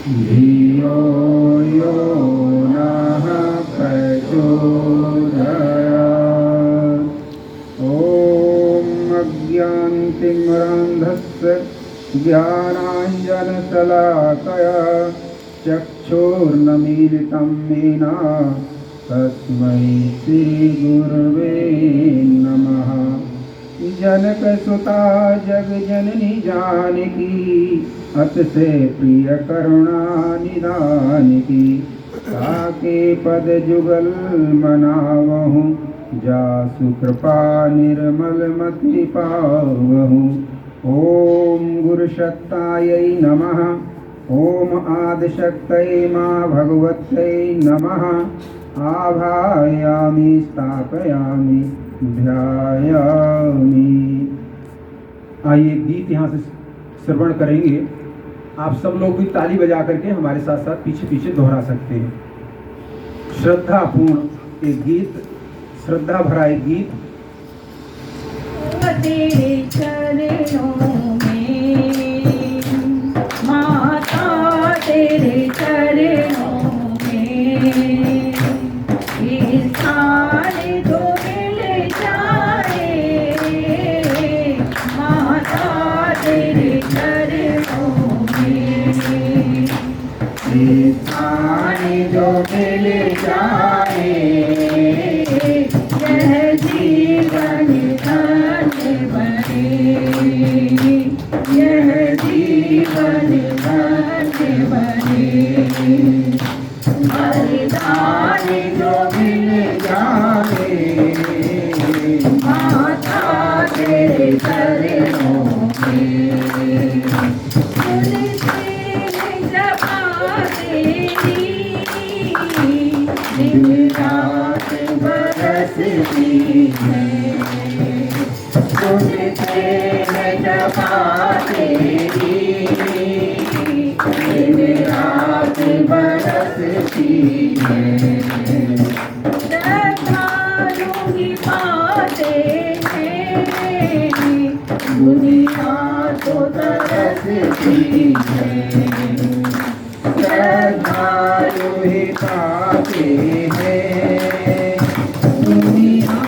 धियो यो नः प्रचोदयात्। ॐ अज्ञानतिमिरान्धस्य ज्ञानाञ्जनशलाकया चक्षुर्नमीलितं येन तस्मै श्रीगुरवे नमः। जनकसुता जगजननी जानकी अतिशय प्रिय करुणा निधानकी। ताके पद जुगल मनावहु जासु कृपा निर्मल मति पावहु। ओम गुरुशक्तायै नमः। ओम आदिशक्तये मां भगवत्यै नमः। आभायामि स्थापयामि ध्यायामि। आइए गीत यहाँ से श्रवण करेंगे। आप सब लोग भी ताली बजा करके हमारे साथ साथ पीछे पीछे दोहरा सकते हैं। श्रद्धापूर्ण एक गीत, श्रद्धा भरा एक गीत। तेरे चरणों में माता, तेरे चरणों में स्थान तो मिल जाए। माता तेरे चरणों में स्थान जो मिल जाए। यह जीवन धन्य बने, यह जीवन धन्य बने। वरदान जो मिल जाए। माता तेरे चरणों में दिन रात बरसती है। सुनते हैं जपा तेरी, दिन रात बरसती है। श्रद्धालु ही पाते हैं, दुनिया तो तरसती है। श्रद्धालु ही पाते हैं, दुनिया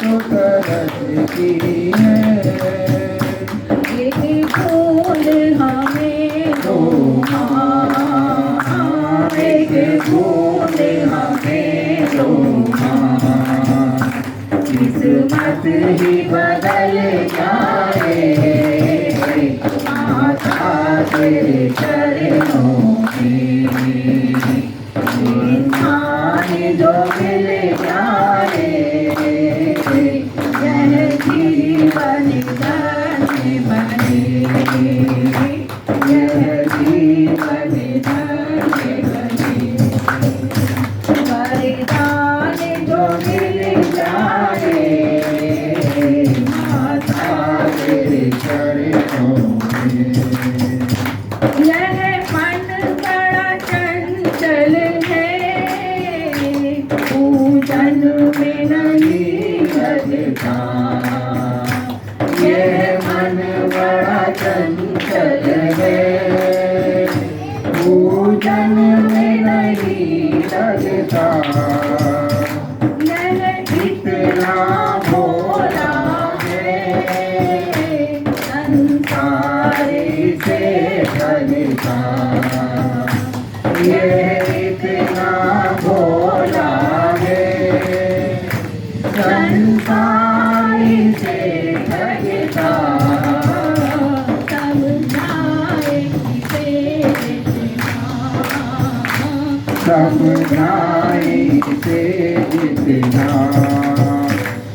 तो तरसती है। एक बूंद हमें दो, एक बूंद हमें दो। किस्मत ही बदल जाए। माता तेरे चरणों में स्थान जो मिल जाए। यह जीवन धन्य बने, यह जीवन धन्य बने। वरदान जो मिल जाए। माता तेरे चरणों में यह मन बड़ा चंचल है, पूजन में नहीं लगता। यह मन बड़ा चंचल है, पूजन में नहीं लगता। यह इतना भोला है, संसार से ठगता। यह इतना भोला है, संसार से ठगता। समझाए से जितना,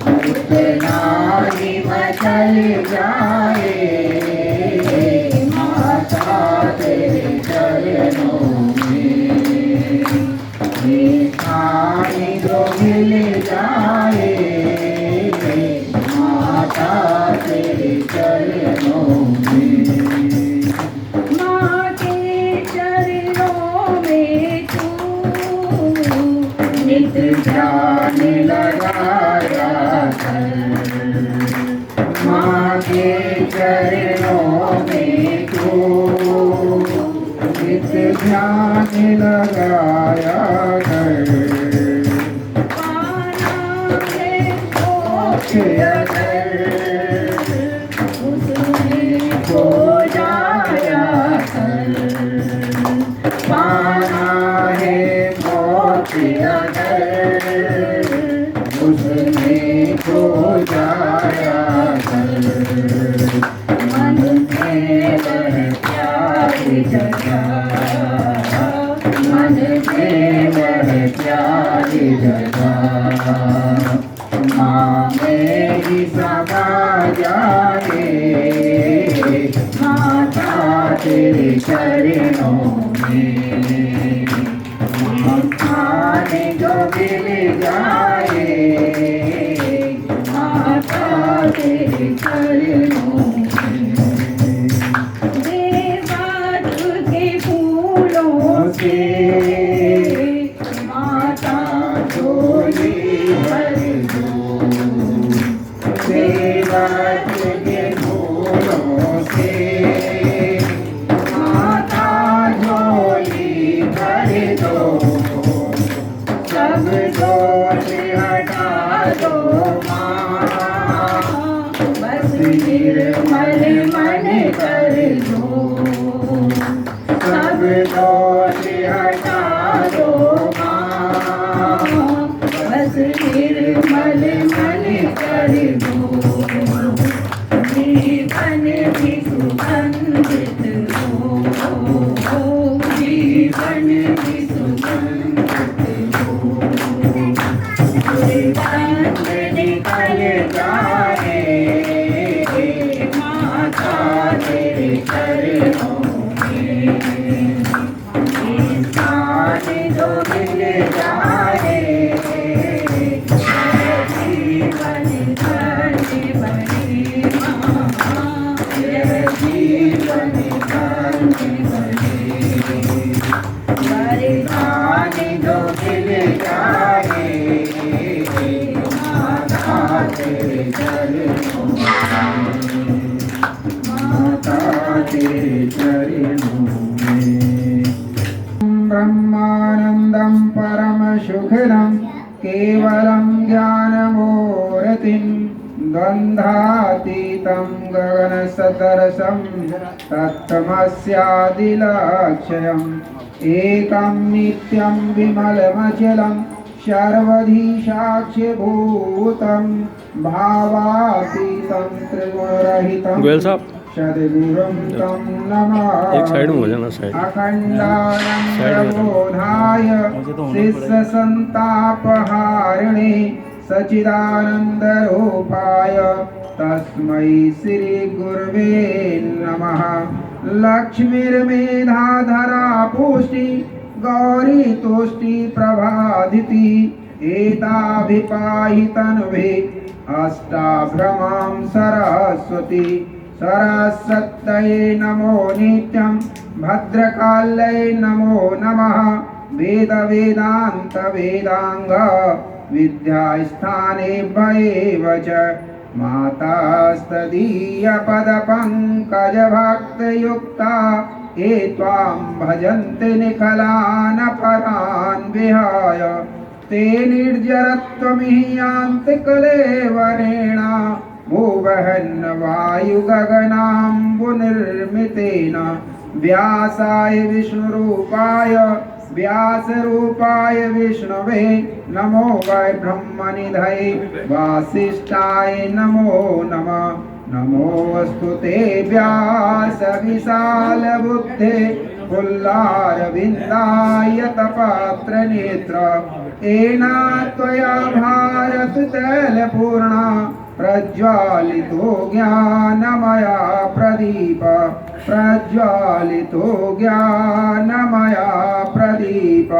उतना ही मचल जाए। माता तेरे चरणों में स्थान जो मिल जाए। माता तेरे चरणों में माँ के चरणों में तू नित ध्यान लगाया कर। माँ के चरणों में तू नित बस ध्यान लगाया कर। पाना है मोक्ष अगर उसमें खो जाया कर। पाना है मोक्ष अगर उसमें खो जाया कर। मन में वह प्यारी जगह, मन में वह प्यारी जगह, माँ मेरी समा जाए माता तेरे चरणों में। खाने जो मिल जाए माता तेरे चरणों में। देवदारू के फूलों से माता झोली भर दो। देवदारू के फूलों से माता झोली भर दो। सब दोष हटा दो माँ, बस निर्मल मन कर दो। सब दोष हटा दो माँ, बस निर्मल मन कर दो। जीवन भी सुगंधित हो, जीवन भी सुगंधित हो। दुर्गंध निकल जाए माता तेरे चरणों में। इंसान जो मिल जाए जीवन धन्य बने माँ, जीवन धन्य बने। वरदान जो मिल जाए माता तेरे चरणों में, माता तेरे चरणों में। ब्रह्मानन्दं परमसुखदं केवलं ज्ञानमूर्तिं गन्धातीतं गगनसदृशं तत्त्वमस्यादिलक्ष्यम् एकं नित्यं विमलमचलं सर्वधी साक्ष्यभूतं भावातीतं त्रिगुणरहितं गोयल साहब सद्गुरुं तं नमामि। एक साइड में हो जाना साइड अखण्डानन्दबोधाय शिष्यसन्तापहारिणे सच्चिदानन्दरूपाय तस्मै श्रीगुरवे नमः। लक्ष्मीर्मेधाधरा पुष्टि गौरी तुष्टि प्रभादिति एताभिपाहि तन्वे अष्टाभ्रमां सरस्वती। सरस्वत्यै नमो नित्यं भद्रकाल्यै नमो नमः। वेद वेदान्त वेदांग विद्यास्थानेभ्यैव च मातास्तदीय पदपङ्कज भक्तयुक्ता ये त्वां भजन्ते निखलान् परान् विहाय। ते निर्जरत्वमिहि कलेवरेण भुवहन् वायुगगनाम्बुनिर्मितेन। व्यासाय विष्णुरूपाय व्यासरूपाय विष्णवे नमो वै ब्रह्मनिधये वासिष्ठाय नमो नमः। नमोऽस्तु ते व्यास विशाल बुद्धे फुल्लारविन्दाय तपत्रनेत्र। एना त्वया भारत तैलपूर्णा प्रज्वालितो ज्ञानमया प्रदीप। प्रज्वालितो ज्ञानमया प्रदीप।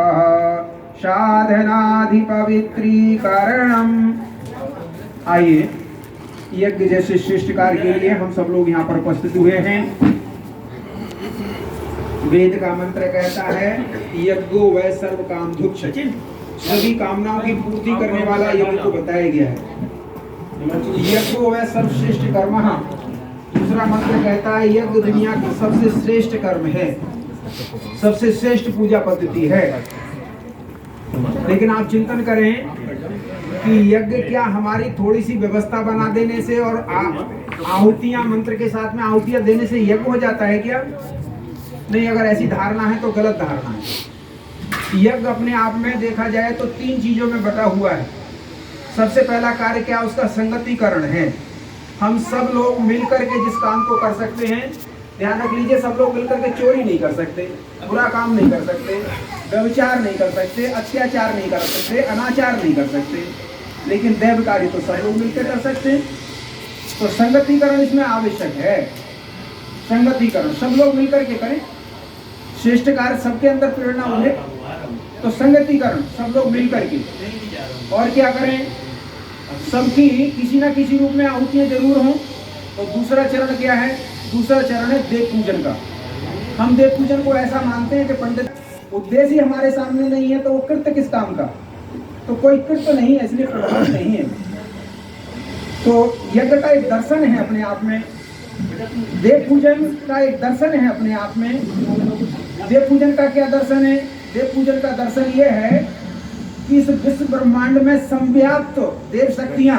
साधनाधिपवित्रीकरणम्। आइए यज्ञ जैसे श्रेष्ठ कार्य के लिए हम सब लोग यहाँ पर उपस्थित हुए हैं। वेद का मंत्र कहता है यज्ञो वै सर्व काम दुक्ष, सभी कामनाओं की पूर्ति करने वाला यज्ञ को बताया गया है। यज्ञो वै सर्वश्रेष्ठ कर्म। दूसरा मंत्र कहता है यज्ञ दुनिया का सबसे श्रेष्ठ कर्म है। सबसे श्रेष्ठ पूजा पद्धति है। लेकिन आप चिंतन करें कि यज्ञ क्या हमारी थोड़ी सी व्यवस्था बना देने से और आहुतियां मंत्र के साथ में आहुतियां देने से यज्ञ हो जाता है क्या? नहीं, अगर ऐसी धारणा है तो गलत धारणा है। यज्ञ अपने आप में देखा जाए तो 3 चीजों में बटा हुआ है। सबसे पहला कार्य क्या? उसका संगतिकरण है। हम सब लोग मिलकर के जिस काम को कर सकते हैं, ध्यान रख लीजिए, सब लोग मिलकर के चोरी नहीं कर सकते, बुरा काम नहीं कर सकते, व्यभिचार नहीं कर सकते, अत्याचार नहीं कर सकते, अनाचार नहीं कर सकते, लेकिन दैव कार्य तो सब लोग मिलकर कर सकते हैं। तो संगतिकरण इसमें आवश्यक है। संगतिकरण सब लोग मिलकर के करें, श्रेष्ठ कार्य सबके अंदर प्रेरणा उठे, तो संगतिकरण सब लोग मिलकर के। और क्या करें? सबकी किसी ना किसी रूप में आहुतियां जरूर हों। तो दूसरा चरण क्या है? दूसरा चरण है देव पूजन का। हम देव पूजन को ऐसा मानते हैं कि पंडित उद्देश्य ही हमारे सामने नहीं है, तो वो कृत्य किस काम का? तो कोई कृत्य नहीं है, इसलिए प्रभाव नहीं है। तो यज्ञ का एक दर्शन है अपने आप में, देव पूजन का एक दर्शन है अपने आप में। देव पूजन का क्या दर्शन है? देव पूजन का दर्शन ये है कि इस विश्व ब्रह्मांड में संव्याप्त देव शक्तियां,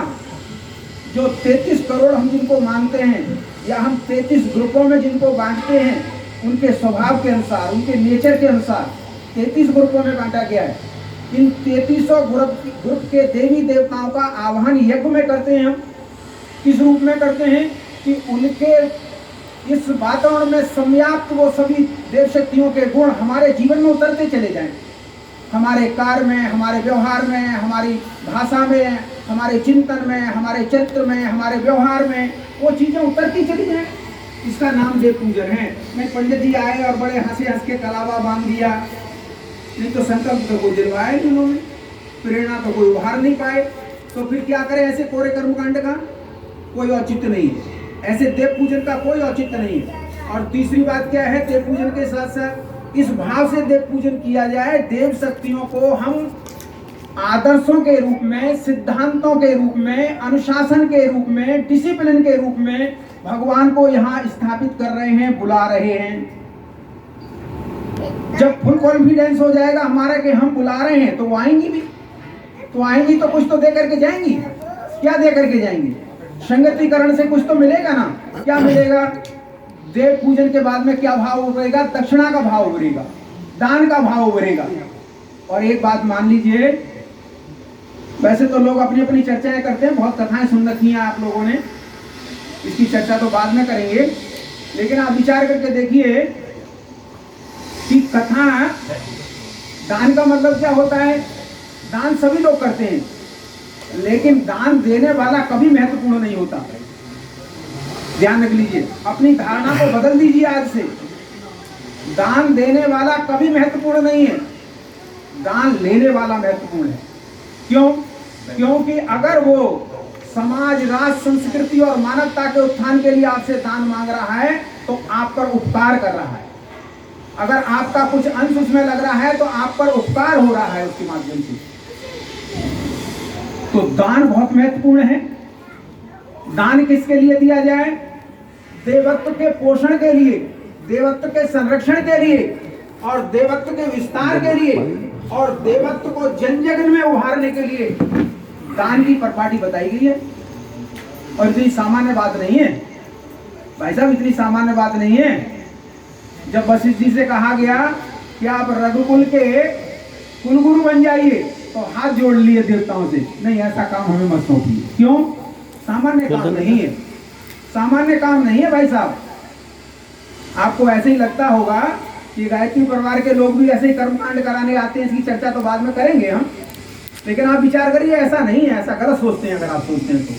जो 33 करोड़ हम जिनको मानते हैं, या हम 33 ग्रुपों में जिनको बांटते हैं, उनके स्वभाव के अनुसार, उनके नेचर के अनुसार 33 ग्रुपों में बांटा गया है। इन 33 ग्रुप के देवी देवताओं का आह्वान यज्ञ में करते हैं हम। किस रूप में करते हैं? कि उनके इस वातावरण में संव्याप्त वो सभी देव शक्तियों के गुण हमारे जीवन में उतरते चले जाएं। हमारे कार्य में, हमारे व्यवहार में, हमारी भाषा में, हमारे चिंतन में, हमारे चरित्र में, हमारे व्यवहार में वो चीजें उतरती चली जाएं। इसका नाम देव पूजन है। नहीं पंडित जी आए और बड़े हंसे हंस के कलावा बांध दिया, नहीं तो संकल्प तो कोई दिलवाया नहीं उन्होंने, प्रेरणा तो कोई उभार नहीं पाए, तो फिर क्या करें? ऐसे कोरे कर्मकांड का कोई औचित्य नहीं है, ऐसे देव पूजन का कोई औचित्य नहीं है। और तीसरी बात क्या है? देव पूजन के साथ साथ इस भाव से देव पूजन किया जाए, देव शक्तियों को हम आदर्शों के रूप में, सिद्धांतों के रूप में, अनुशासन के रूप में, डिसिप्लिन के रूप में भगवान को यहाँ स्थापित कर रहे हैं, बुला रहे हैं। जब फुल कॉन्फिडेंस हो जाएगा हमारा कि हम बुला रहे हैं, तो वो आएंगी भी, तो आएंगी तो कुछ तो दे करके जाएंगी। क्या दे करके जाएंगी? संगतिकरण से कुछ तो मिलेगा ना। क्या मिलेगा? देव पूजन के बाद में क्या भाव उभरेगा? दक्षिणा का भाव उभरेगा, दान का भाव उभरेगा। और एक बात मान लीजिए, वैसे तो लोग अपनी अपनी चर्चाएं करते हैं, बहुत कथाएं सुन रखी हैं आप लोगों ने, इसकी चर्चा तो बाद में करेंगे, लेकिन आप विचार करके देखिए कि कथा, दान का मतलब क्या होता है? दान सभी लोग करते हैं, लेकिन दान देने वाला कभी महत्वपूर्ण नहीं होता। ध्यान रख लीजिए, अपनी धारणा को बदल दीजिए आज से। दान देने वाला कभी महत्वपूर्ण नहीं है, दान लेने वाला महत्वपूर्ण है। क्यों? क्योंकि अगर वो समाज, राष्ट्र, संस्कृति और मानवता के उत्थान के लिए आपसे दान मांग रहा है, तो आप पर उपकार कर रहा है। अगर आपका कुछ अंश उसमें लग रहा है, तो आप पर उपकार हो रहा है उसके माध्यम से। तो दान बहुत महत्वपूर्ण है। दान किसके लिए दिया जाए? देवत्व के पोषण के लिए, देवत्व के संरक्षण के लिए, और देवत्व के विस्तार के लिए, और देवत्व को जन जगत में उभारने के लिए दान की परिपाटी बताई गई है। और इतनी सामान्य बात नहीं है भाई साहब, इतनी सामान्य बात नहीं है। जब वशिष्ठ जी से कहा गया कि आप रघुकुल के कुलगुरु बन जाइए, तो हाथ जोड़ लिए देवताओं से, नहीं ऐसा काम हमें मत सौंपिए। क्यों? सामान्य काम नहीं है, सामान्य काम नहीं है भाई साहब। आपको ऐसे ही लगता होगा कि गायत्री परिवार के लोग भी ऐसे ही कर्मकांड कराने आते हैं, इसकी चर्चा तो बाद में करेंगे हम, लेकिन आप विचार करिए, ऐसा नहीं है, ऐसा गलत सोचते हैं। अगर आप सोचते हैं तो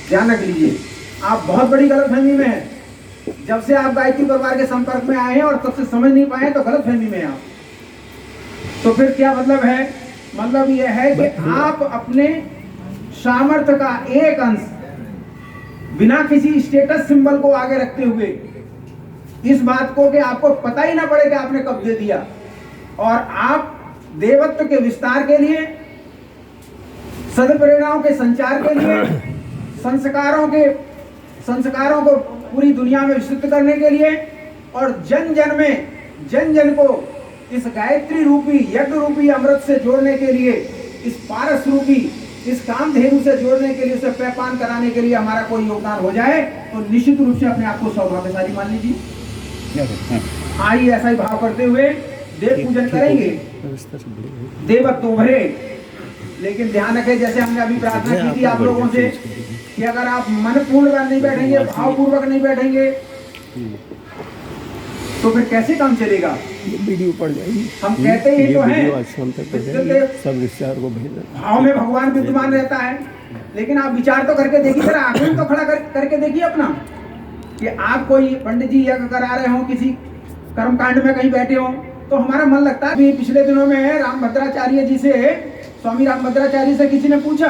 ध्यान रख लीजिए, आप बहुत बड़ी गलतफहमी में हैं। जब से आप गायत्री परिवार के संपर्क में आए हैं और तब से समझ नहीं पाए, तो गलतफहमी में आप। तो फिर क्या मतलब है? मतलब यह है कि आप अपने सामर्थ्य का एक अंश बिना किसी स्टेटस सिंबल को आगे रखते हुए, इस बात को कि आपको पता ही ना पड़े कि आपने कब दे दिया, और आप देवत्व के विस्तार के लिए, सद्प्रेरणाओं के संचार के लिए, संस्कारों को पूरी दुनिया में विस्तृत करने के लिए, और जन जन में जन जन को इस गायत्री रूपी यज्ञ रूपी अमृत से जोड़ने के लिए, इस पारस रूपी इस कामधेनु से जोड़ने के लिए, उसे पेपान कराने के लिए हमारा कोई योगदान हो जाए तो निश्चित रूप से अपने आप को सौभाग्यशाली मान लीजिए। आइए ऐसा ही भाव करते हुए देव पूजन करेंगे, देवत्व उभरे। लेकिन ध्यान रखें, जैसे हमने अभी प्रार्थना की थी आप लोगों से कि अगर आप मन पूर्ण नहीं बैठेंगे, भावपूर्वक नहीं बैठेंगे तो फिर कैसे काम चलेगा। वीडियो पड़ जाएगी। हम कहते ही तो हैं आज शाम तक पड़ जाएगी, सब रिश्तेदार को भेज देना। भाव में भगवान विद्यमान रहता है, लेकिन आप विचार तो करके देखिए, जरा आंखें तो खड़ा करके देखिए अपना, कि आप कोई पंडित जी यज्ञ करा रहे हो, किसी कर्मकांड में कहीं बैठे हो तो हमारा मन लगता है। पिछले दिनों में रामभद्राचार्य जी से, स्वामी रामभद्राचार्य से किसी ने पूछा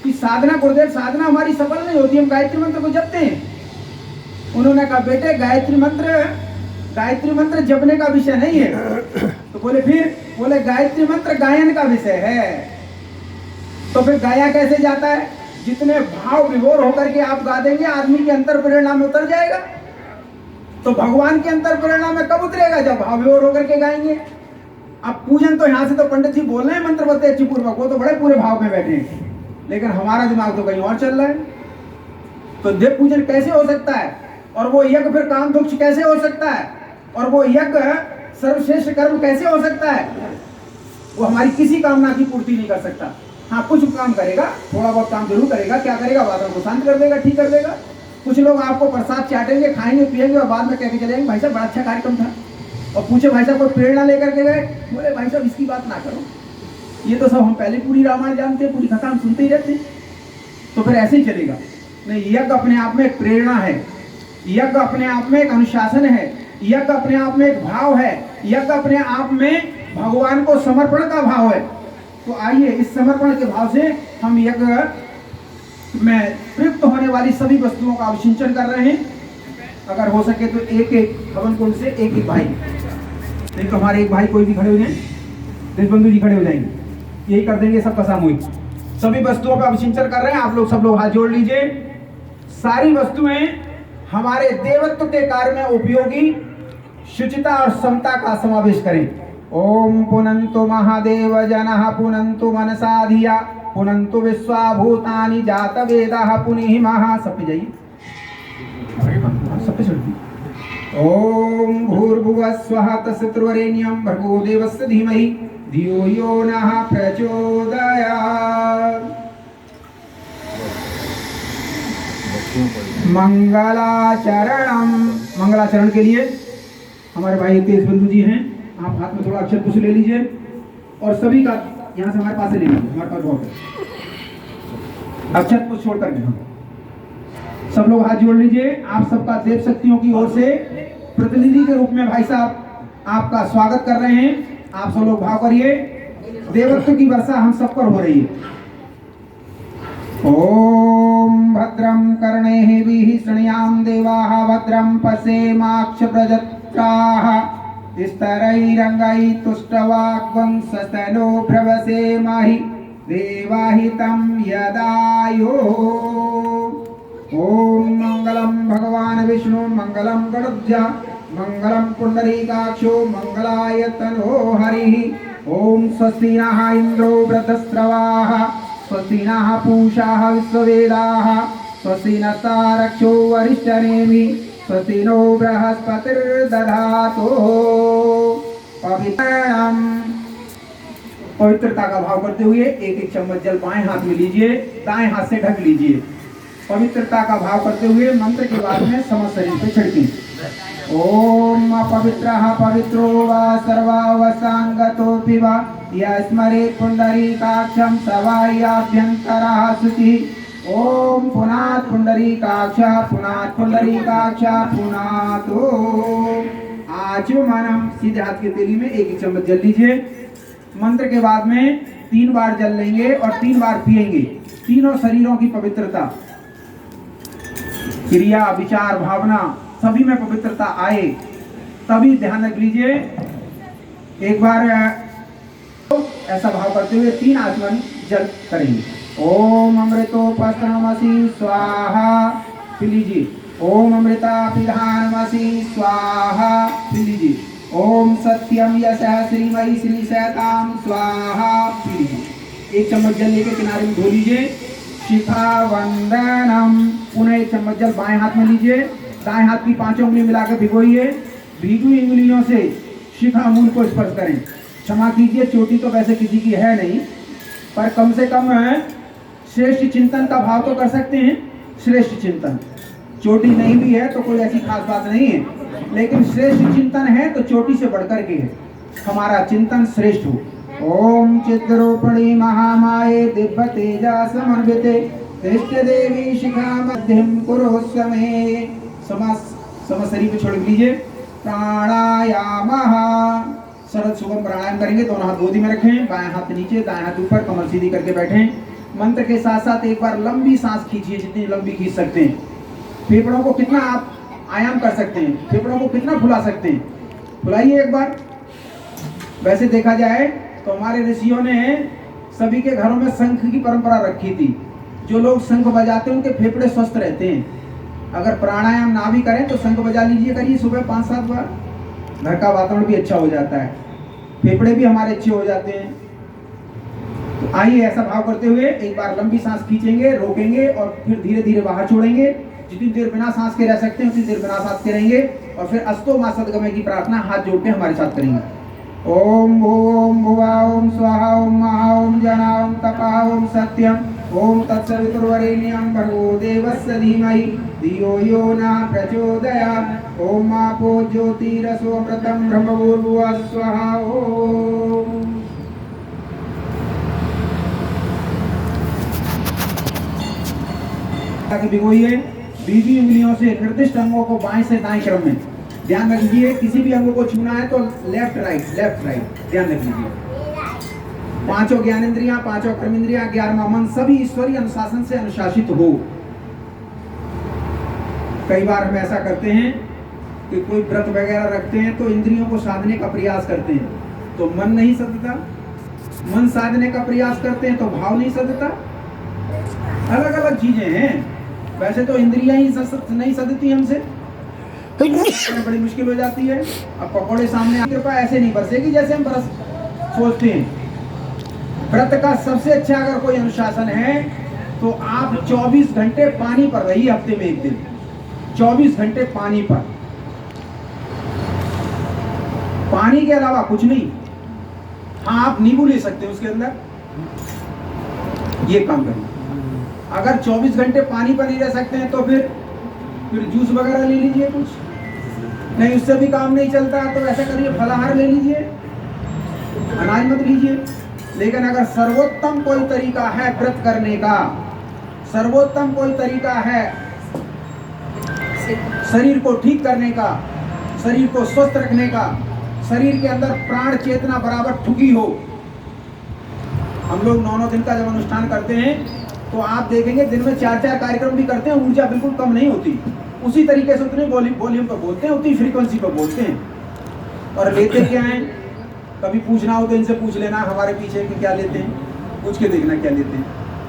कि साधना गुरुदेव, साधना हमारी सफल नहीं होती, हम गायत्री मंत्र को जपते हैं। उन्होंने कहा बेटे गायत्री मंत्र जपने का विषय नहीं है। तो बोले फिर? बोले गायत्री मंत्र गायन का विषय है। तो फिर गाया कैसे जाता है? जितने भाव विभोर होकर के आप गा देंगे, आदमी के अंतर प्रेरणा में उतर जाएगा। तो भगवान के अंतर प्रेरणा में कब उतरेगा? जब भाव विभोर होकर के गाएंगे। अब पूजन तो यहाँ से तो पंडित जी बोल रहे हैं मंत्र बोलते अच्छी पूर्वक, वो तो बड़े पूरे भाव में बैठे हैं, लेकिन हमारा दिमाग तो कहीं और चल रहा है। तो देव पूजन कैसे हो सकता है? और वो यज्ञ फिर काम दुख कैसे हो सकता है? और वो यज्ञ सर्वश्रेष्ठ कर्म कैसे हो सकता है? वो हमारी किसी कामना की पूर्ति नहीं कर सकता। हाँ, कुछ काम करेगा, थोड़ा बहुत काम जरूर करेगा। क्या करेगा? वातावरण को शांत कर देगा, ठीक कर देगा। कुछ लोग आपको प्रसाद चाटेंगे, खाएंगे पिएंगे और बाद में कह के चलेंगे भाई साहब बड़ा अच्छा कार्यक्रम था। और पूछे भाई साहब कोई प्रेरणा लेकर के गए? बोले भाई साहब इसकी बात ना करो, ये तो सब हम पहले पूरी रामायण जानते हैं, पूरी कथा हम सुनते ही रहते। तो फिर ऐसे ही चलेगा नहीं। यज्ञ अपने आप में एक प्रेरणा है, यज्ञ अपने आप में एक अनुशासन है, यज्ञ अपने आप में एक भाव है, यज्ञ अपने आप में भगवान को समर्पण का भाव है। तो आइए इस समर्पण के भाव से हम यज्ञ में प्रयुक्त होने वाली सभी वस्तुओं का अभिषेचन कर रहे हैं। अगर हो सके तो एक एक हवन कुंड से एक एक भाई, नहीं तो हमारे एक भाई कोई भी खड़े हो जाए, देशबंधु जी खड़े हो जाएंगे, यही कर देंगे सबका सामूहिक। सभी वस्तुओं का अभिषेचन कर रहे हैं। आप लोग सब लोग हाथ जोड़ लीजिए। सारी वस्तुएं हमारे देवत्व के कार्य में उपयोगी शुचिता और समता का समावेश करें। ओम पुनंतु महादेव जनः पुनंतु मनसा धिया पुनंतु विश्वाभूतानि जात वेदः पुनिः महा। सब पे जाइए, सब पे छोड़िए। ओम भूर्भुवः स्वः तत्सवितुर्वरेण्यं भर्गो देवस्य धीमहि धियो यो नः प्रचोदयात्। मंगलाचरण के लिए हमारे भाई तेज बंधु जी हैं, आप हाथ में थोड़ा अक्षर पुष्प ले लीजिए और सभी का यहाँ से हमारे पास से ले लीजिए, हमारे पास बहुत है। अक्षर पुष्प छोड़ करके हम सब लोग हाथ जोड़ लीजिए। आप सबका देव शक्तियों की ओर से प्रतिनिधि के रूप में भाई साहब आपका स्वागत कर रहे हैं। आप सब लोग भाव करिए, देवत्व की वर्षा हम सब पर हो रही है। ओम भद्रं कर्णेभिः शृणुयाम देवाः भद्रं पश्येमाक्षप्रजत्राः स्तरैरङ्गैः तुष्टवाग्वंशस्तनो प्रवसेमहि देवाहितं यदायुः। ओम मंगलम भगवान विष्णु मंगलम गणध्वज मंगलम पुंडरीकाक्षो मंगलायतनो हरिः। ओम स्वस्ति नः इंद्रो वृद्धस्रवाः स्वस्ति नः पूषा विश्ववेदाः स्वस्ति नस्तारक्षो वरिष्ठनेमि स्वस्ति नो बृहस्पतिर्दधातु। पवित्रता का भाव करते हुए एक एक चम्मच जल बाएं हाथ में लीजिए, दाएं हाथ से ढक लीजिए। पवित्रता का भाव करते हुए मंत्र के बाद में समस्त शरीर पे छिड़की। ओम अपवित्रः पवित्रो वा सर्वावसांगतोऽपि वा यस्मरेत् पुंडरीकाक्षं सवायाभ्यन्तरः शुचिः। ओम पुनात् पुंडरीकाक्षः पुनात् पुंडरीकाक्षः पुनात्। आचमनम सीधे हाथ की तेली में एक चम्मच जल लीजिए। मंत्र के बाद में 3 बार जल लेंगे और 3 बार पिएंगे। तीनों शरीरों की पवित्रता, क्रिया, विचार, भावना सभी में पवित्रता आए, तभी ध्यान रख लीजिए। एक बार ऐसा भाव करते हुए 3 आचमन जल करेंगे। ओम अमृतोपस्त्रमसि स्वाहा, पी लीजिए। ओम अमृता पिधानमसि स्वाहा, पी लीजिए। ओम सत्यम यशः श्रीमयी श्री सैताम स्वाहा। एक चम्मच जल लेके किनारे में धो लीजिए। शिखा वंदनम। पुनः एक चम्मच जल बाएं हाथ में लीजिए, दाएं हाथ की 5 उंगली मिलाकर भिगोइए। भीगी उंगलियों से शिखा मूल को स्पर्श करें। क्षमा कीजिए, चोटी तो वैसे किसी की है नहीं, पर कम से कम श्रेष्ठ चिंतन का भाव तो कर सकते हैं। श्रेष्ठ चिंतन, चोटी नहीं भी है तो कोई ऐसी खास बात नहीं है, लेकिन श्रेष्ठ चिंतन है तो चोटी से बढ़कर के है। हमारा चिंतन श्रेष्ठ हो। ओम चिद्रूपिणी महामाये दिव्य तेजा समन्विते तिष्ठ देवी शिखा मध्यम कुरुस्मे। शरीर पे छोड़ लीजिए। प्राणायामः। सरल सुगम प्राणायाम करेंगे। दोनों हाथ गोदी में रखें, बाएं हाथ नीचे, दाएं हाथ ऊपर, कमर सीधी करके बैठें। मंत्र के साथ साथ एक बार लंबी सांस खींचिए, जितनी लंबी खींच सकते हैं। फेफड़ों को कितना आप आयाम कर सकते हैं, फेफड़ों को कितना फुला सकते हैं, फुलाइए एक बार। वैसे देखा जाए तो हमारे ऋषियों ने सभी के घरों में शंख की परंपरा रखी थी। जो लोग शंख बजाते हैं उनके फेफड़े स्वस्थ रहते हैं। अगर प्राणायाम ना भी करें तो शंख बजा लीजिए, करिए सुबह 5-7 बार। घर का वातावरण भी अच्छा हो जाता है, फेफड़े भी हमारे अच्छे हो जाते हैं। तो आइए ऐसा भाव करते हुए एक बार लंबी सांस खींचेंगे, रोकेंगे और फिर धीरे धीरे बाहर छोड़ेंगे। जितनी देर बिना सांस के रह सकते हैं उतनी देर बिना सांस के रहेंगे और फिर अस्तो मा सद्गमय की प्रार्थना हाथ जोड़ के हमारे साथ करेंगे। ओम भूम भुवा ओम स्वाहा ओम महा ओम जना ओम तपा ओम सत्यम ओम तत्सवितुर्वरेण्यं भर्गो देवस्य धीमहि धियो यो न प्रचोदयात्। ओम आपो ज्योतिरसो अमृतं ब्रह्मभूर्भुवः स्वहा। ओम भिगोइए। भीगी उंगलियों से निर्दिष्ट अंगों को बाएं से दाएं क्रम में, ध्यान रखिए। किसी भी अंगों को छूना है तो लेफ्ट राइट ध्यान रख लीजिए। 5 ज्ञानेंद्रियां, 5 कर्मेंद्रियां, 11वां मन सभी ईश्वरीय अनुशासन से अनुशासित हो। कई बार हम ऐसा करते हैं कि कोई व्रत वगैरह रखते हैं तो इंद्रियों को साधने का प्रयास करते हैं तो मन नहीं सधता, मन साधने का प्रयास करते हैं तो भाव नहीं सधता। अलग अलग चीजें हैं। वैसे तो इंद्रियां ही नहीं सधती हमसे, बड़ी मुश्किल हो जाती है। अब पकौड़े सामने, कृपा ऐसे नहीं बरसेगी जैसे हम बरस सोचते हैं। व्रत का सबसे अच्छा अगर कोई अनुशासन है तो आप 24 घंटे पानी पर रहिए। हफ्ते में एक दिन 24 घंटे पानी पर, पानी के अलावा कुछ नहीं। हाँ, आप नींबू ले सकते हैं उसके अंदर, ये काम करिए। अगर 24 घंटे पानी पर नहीं रह सकते हैं तो फिर जूस वगैरह ले लीजिए कुछ, नहीं उससे भी काम नहीं चलता तो ऐसा करिए फलाहार ले लीजिए, अनाज मत लीजिए। लेकिन अगर सर्वोत्तम कोई तरीका है व्रत करने का, सर्वोत्तम कोई तरीका है शरीर को ठीक करने का, शरीर को स्वस्थ रखने का, शरीर के अंदर प्राण चेतना बराबर ठुकी हो। हम लोग 9 दिन का जब अनुष्ठान करते हैं तो आप देखेंगे दिन में 4-4 कार्यक्रम भी करते हैं, ऊर्जा बिल्कुल कम नहीं होती। उसी तरीके से उतने वॉल्यूम पर बोलते हैं, उतनी फ्रीक्वेंसी पर बोलते हैं। और लेते क्या हैं, कभी पूछना हो तो इनसे पूछ लेना हमारे पीछे कि क्या लेते हैं, पूछ के देखना क्या लेते हैं।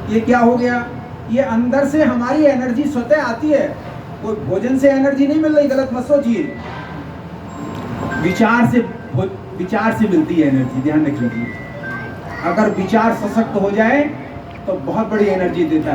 ये क्या हो गया, ये अंदर से हमारी एनर्जी स्वतः आती है, कोई भोजन से एनर्जी नहीं मिल रही, गलत मत सोचिए। विचार से मिलती है एनर्जी, ध्यान रख लीजिए। अगर विचार सशक्त हो जाए तो बहुत बड़ी एनर्जी देता है।